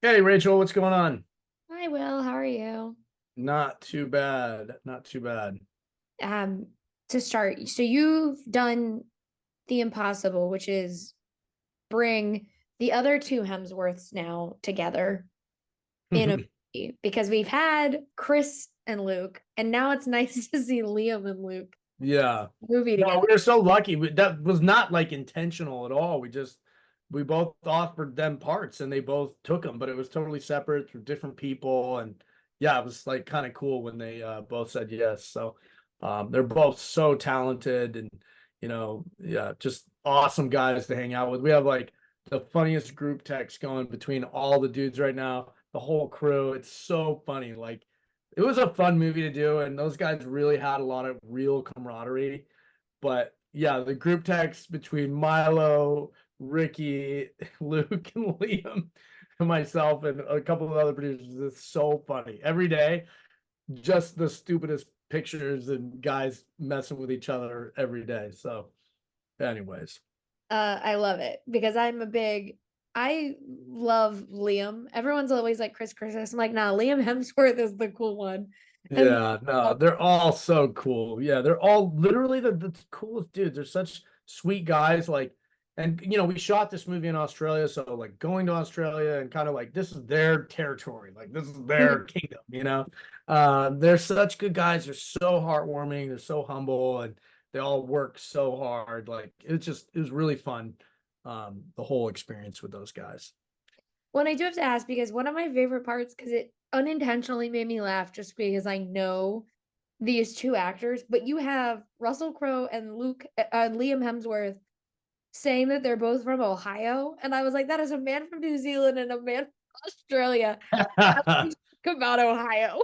Hey Rachel, what's going on? Hi, Will. How are you? Not too bad. Not too bad. Um, to start, so you've done the impossible, which is bring the other two Hemsworths now together in a movie because we've had Chris and Luke, and now it's nice to see Liam and Luke Yeah. movie No, together. we were so lucky. That was not like intentional at all. We both offered them parts and they both took them, but it was totally separate through different people. And yeah, it was like kind of cool when they both said yes. So they're both so talented and yeah, just awesome guys to hang out with. We have like the funniest group text going between all the dudes right now, the whole crew. It's so funny. Like it was a fun movie to do, and those guys really had a lot of real camaraderie. But yeah, the group text between Milo, Ricky, Luke, and Liam, and myself, and a couple of other producers is so funny. Every day, just the stupidest pictures and guys messing with each other every day. So, anyways, I love it because I love Liam. Everyone's always like Chris. I'm like, nah, Liam Hemsworth is the cool one. And yeah, no, they're all so cool. Yeah, they're all literally the coolest dudes. They're such sweet guys. Like, and we shot this movie in Australia, so like going to Australia and kind of like this is their territory, like this is their kingdom. They're such good guys. They're so heartwarming. They're so humble, and they all work so hard. Like it was really fun. The whole experience with those guys. Well, I do have to ask because one of my favorite parts, because it unintentionally made me laugh just because I know these two actors, but you have Russell Crowe and Liam Hemsworth saying that they're both from Ohio. And I was like, that is a man from New Zealand and a man from Australia. Talk about Ohio.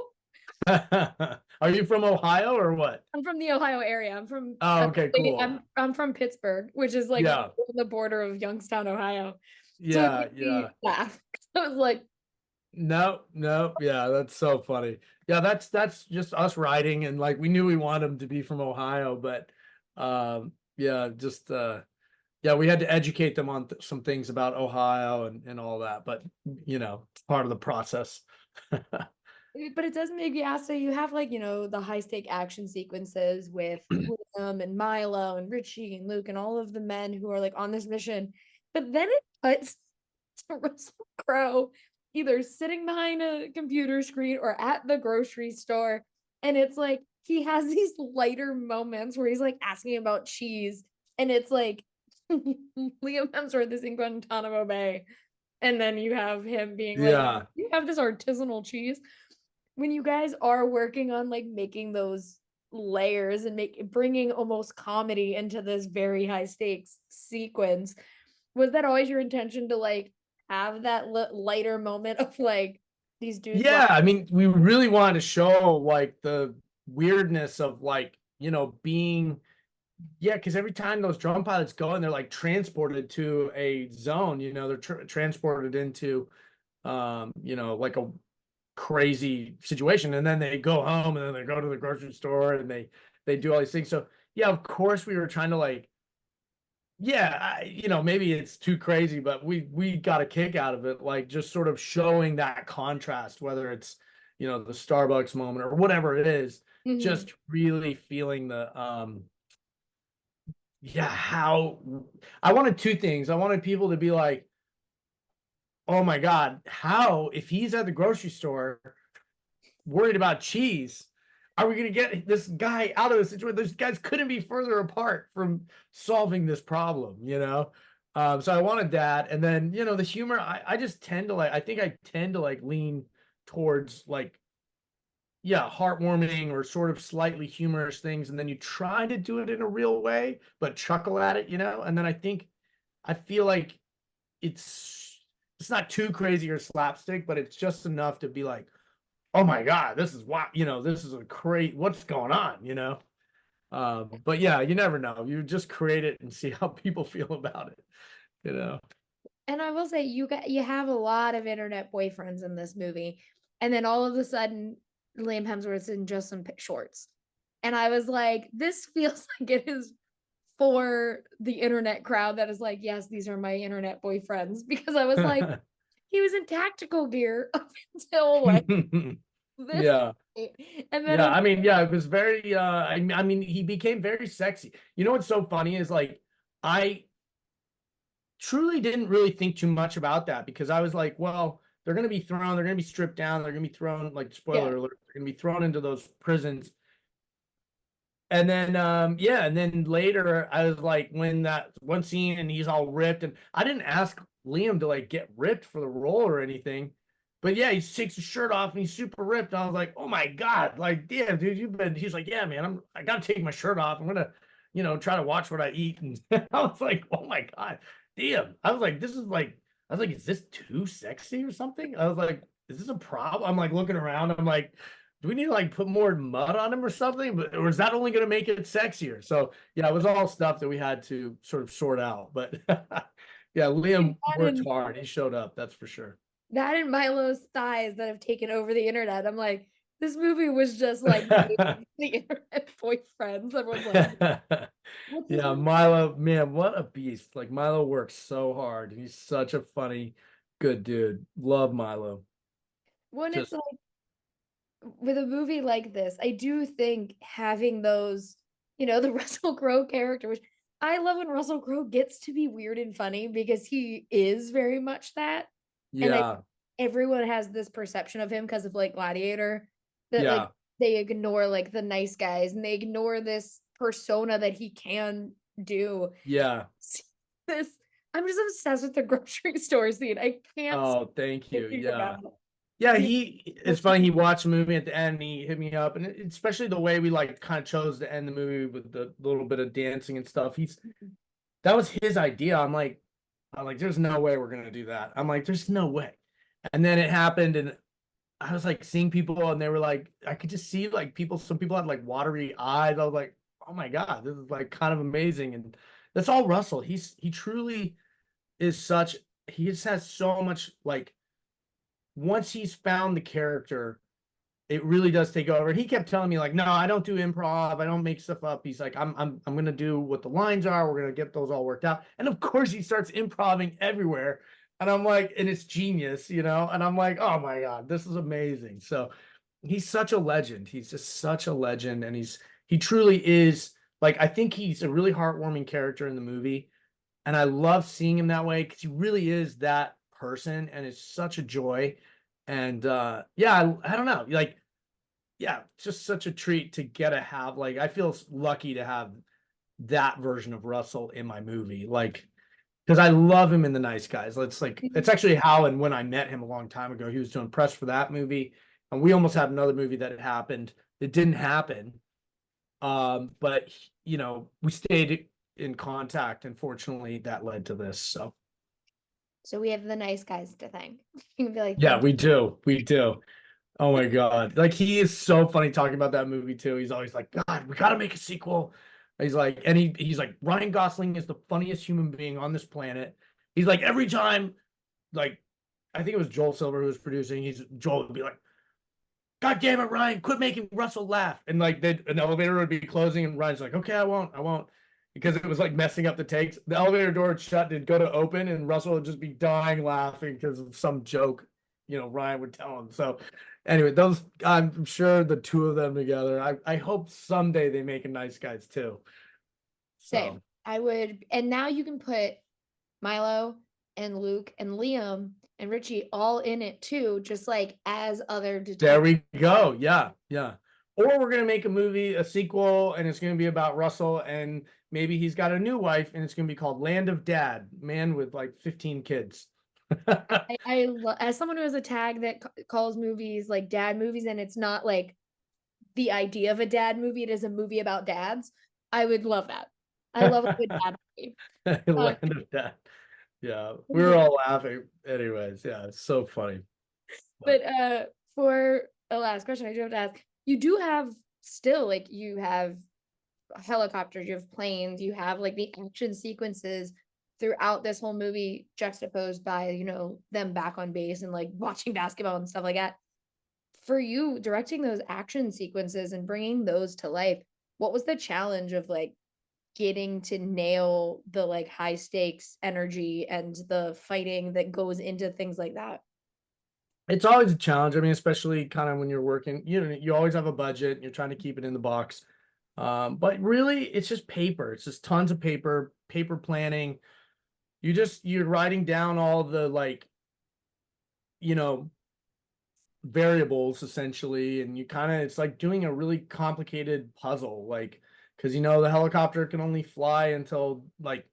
Are you from Ohio or what? I'm from the Ohio area. Oh, okay, cool. I'm from Pittsburgh, which is like right Yeah, on the border of Youngstown, Ohio. So it yeah, made me yeah. laugh. I was like, No, no, yeah, that's so funny. Yeah, that's just us writing, and like we knew we wanted him to be from Ohio, but yeah, just yeah, we had to educate them on some things about Ohio and all that, but it's part of the process. but it does make you ask. So you have like, the high stake action sequences with Liam and Milo and Richie and Luke and all of the men who are like on this mission. But then it puts to Russell Crowe either sitting behind a computer screen or at the grocery store. And it's like he has these lighter moments where he's like asking about cheese. And it's like Liam Hemsworth is in Guantanamo Bay. And then you have him being like, Yeah. you have this artisanal cheese when you guys are working on like making those layers and bringing almost comedy into this very high stakes sequence, was that always your intention to like have that lighter moment of like these dudes Yeah, laughing? I mean, we really wanted to show like the weirdness of like, being yeah, because every time those drone pilots go and they're like transported to a zone, they're transported into like a crazy situation, and then they go home and then they go to the grocery store and they do all these things. So yeah, of course we were trying to like yeah, maybe it's too crazy, but we got a kick out of it, like just sort of showing that contrast, whether it's the Starbucks moment or whatever it is, Mhm. just really feeling the yeah, how I wanted two things. I wanted people to be like, oh my God, how if he's at the grocery store worried about cheese, are we gonna get this guy out of the situation? Those guys couldn't be further apart from solving this problem. So I wanted that, and then the humor. I just tend to like. I think I tend to like lean towards like yeah, heartwarming or sort of slightly humorous things, and then you try to do it in a real way, but chuckle at it. And then I feel like it's not too crazy or slapstick, but it's just enough to be like, oh my God, this is what this is a great what's going on. But yeah, you never know. You just create it and see how people feel about it. And I will say you have a lot of internet boyfriends in this movie, and then all of a sudden Liam Hemsworth's in just some shorts, and I was like, this feels like it is for the internet crowd that is like, yes, these are my internet boyfriends. Because I was like, he was in tactical gear up until like this Yeah. point. And then Yeah, I mean, yeah, it was very I mean, he became very sexy. You know what's so funny is like I truly didn't really think too much about that because I was like, well, they're gonna be thrown, they're gonna be stripped down, they're gonna be thrown, like yeah, spoiler alert, they're gonna be thrown into those prisons. And then yeah, and then later I was like when that one scene and he's all ripped, and I didn't ask Liam to like get ripped for the role or anything. But yeah, he takes his shirt off and he's super ripped. And I was like, oh my God, like, damn, dude, you've been, he's like, yeah, man, I gotta take my shirt off. I'm gonna, try to watch what I eat. And I was like, oh my God, damn. I was like, I was like, is this too sexy or something? I was like, is this a problem? I'm like looking around, I'm like, do we need to like put more mud on him or something? But or is that only going to make it sexier? So yeah, it was all stuff that we had to sort of sort out. But yeah, Liam that worked and hard. He showed up, that's for sure. that and Milo's thighs that have taken over the internet. I'm like, this movie was just like made for the internet boyfriends. Everyone's like, what's this Yeah, movie? Milo, man, what a beast. Like Milo works so hard. He's such a funny, good dude. Love Milo. When it's Just like with a movie like this, I do think having those, the Russell Crowe character, which I love when Russell Crowe gets to be weird and funny because he is very much that. And I yeah, everyone has this perception of him because of like Gladiator, that like yeah, they ignore like the nice guys and they ignore this persona that he can do. yeah. This I'm just obsessed with the grocery store scene. I can't stop Oh, thank you. thinking Yeah. about it. Yeah, The it's funny. He watched the movie at the end and he hit me up, and especially the way we like kind of chose to end the movie with the little bit of dancing and stuff. That was his idea. I'm like, there's no way we're gonna do that. I'm like, there's no way. And then it happened, and I was like seeing people, and they were like, I could just see like some people had like watery eyes. I was like, oh my God, this is like kind of amazing. And that's all Russell. He truly is such. He just has so much like once he's found the character, it really does take over. He kept telling me like, no, I don't do improv. I don't make stuff up. He's like, I'm gonna do what the lines are. We're gonna get those all worked out. And of course, he starts improving everywhere. And I'm like, and it's genius, And I'm like, oh my God, this is amazing. So he's such a legend. He's just such a legend, and he truly is like I think he's a really heartwarming character in the movie, and I love seeing him that way because he really is that person, and it's such a joy. And yeah, I don't know, like yeah, it's just such a treat to get to have like I feel lucky to have that version of Russell in my movie, like because I love him in The Nice Guys. It's like it's actually how and when I met him a long time ago. He was doing press for that movie, and we almost had another movie that had happened. It didn't happen, but we stayed in contact, and fortunately, that led to this. So we have the nice guys to thank. You can be like, Yeah, thank we do, we do. Oh my God. Like he is so funny talking about that movie too. He's always like, God, we gotta make a sequel. He's like, and he's like, Ryan Gosling is the funniest human being on this planet. He's like, every time, like, I think it was Joel Silver who was producing, Joel would be like, God damn it, Ryan, quit making Russell laugh. And like an elevator would be closing, and Ryan's like, okay, I won't. Because it was like messing up the takes. The elevator door would shut, it'd go to open, and Russell would just be dying laughing because of some joke, Ryan would tell him. So anyway, those I'm sure the two of them together. I hope someday they make a Nice Guys too. same. So I would, and now you can put Milo and Luke and Liam and Richie all in it too, just like as other there detectives. we go. Yeah, yeah. Or we're gonna make a sequel, and it's gonna be about Russell, and maybe he's got a new wife, and it's gonna be called Land of Dad, man with like 15 kids. As someone who has a tag that calls movies like dad movies, and it's not like the idea of a dad movie, it is a movie about dads. I would love that. I love a good dad movie. Um, Land of Dad. Yeah, we were all laughing. Anyways, yeah, it's so funny. but for a last question, I do have to ask, you do have still like you have helicopters, you have planes, you have like the action sequences throughout this whole movie juxtaposed by, them back on base and like watching basketball and stuff like that. For you directing those action sequences and bringing those to life, what was the challenge of like getting to nail the like high stakes energy and the fighting that goes into things like that? It's always a challenge. I mean, especially kind of when you're working, you always have a budget and you're trying to keep it in the box. But really it's just paper. It's just tons of paper planning. You're writing down all the like, you know, variables essentially, and you kind of, it's like doing a really complicated puzzle, like, because the helicopter can only fly until like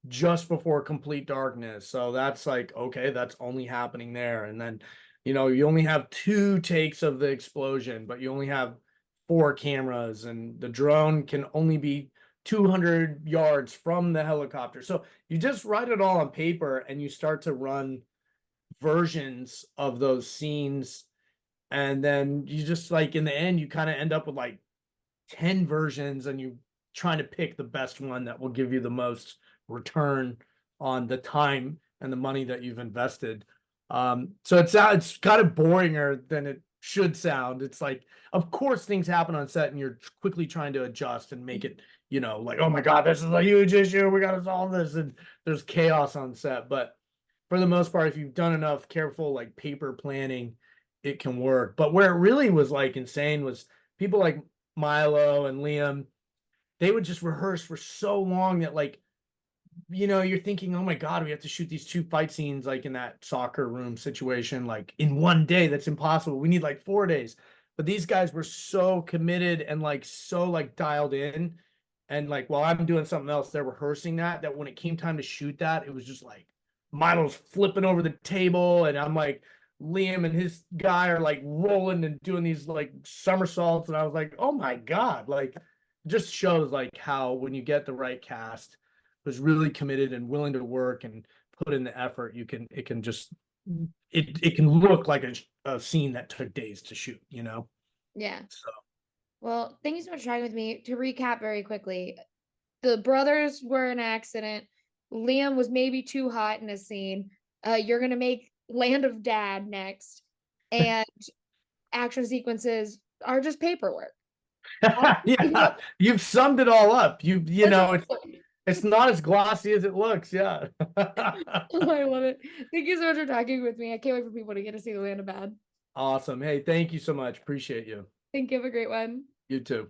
just before complete darkness, so that's like, okay, that's only happening there. And then you only have 2 takes of the explosion, but you only have 4 cameras, and the drone can only be 200 yards from the helicopter. So you just write it all on paper and you start to run versions of those scenes, and then you just like, in the end you kind of end up with like 10 versions, and you trying to pick the best one that will give you the most return on the time and the money that you've invested. So it's kind of boringer than it should sound. It's like, of course things happen on set and you're quickly trying to adjust and make it, like, oh my god, this is a huge issue, we got to solve this, and there's chaos on set. But for the most part, if you've done enough careful like paper planning, it can work. But where it really was like insane was people like Milo and Liam. They would just rehearse for so long that, like, you're thinking, oh my god, we have to shoot these 2 fight scenes like in that soccer room situation, like in one day. That's impossible. We need like 4 days. But these guys were so committed and like so like dialed in. And like while I'm doing something else, they're rehearsing that when it came time to shoot that, it was just like Milo's flipping over the table, and I'm like, Liam and his guy are like rolling and doing these like somersaults, and I was like, oh my god, like, just shows like how when you get the right cast who's really committed and willing to work and put in the effort, it can just it can look like a scene that took days to shoot, Yeah. So Well, thank you so much for talking with me. To recap very quickly, the brothers were an accident. Liam was maybe too hot in a scene. You're gonna make Land of Dad next, and action sequences are just paperwork. yeah, you've summed it all up. It's Wonderful. it's not as glossy as it looks. Yeah. Oh, I love it. Thank you so much for talking with me. I can't wait for people to get to see the Land of Bad. Awesome. Hey, thank you so much. Appreciate you. Thank you. Have a great one. You too.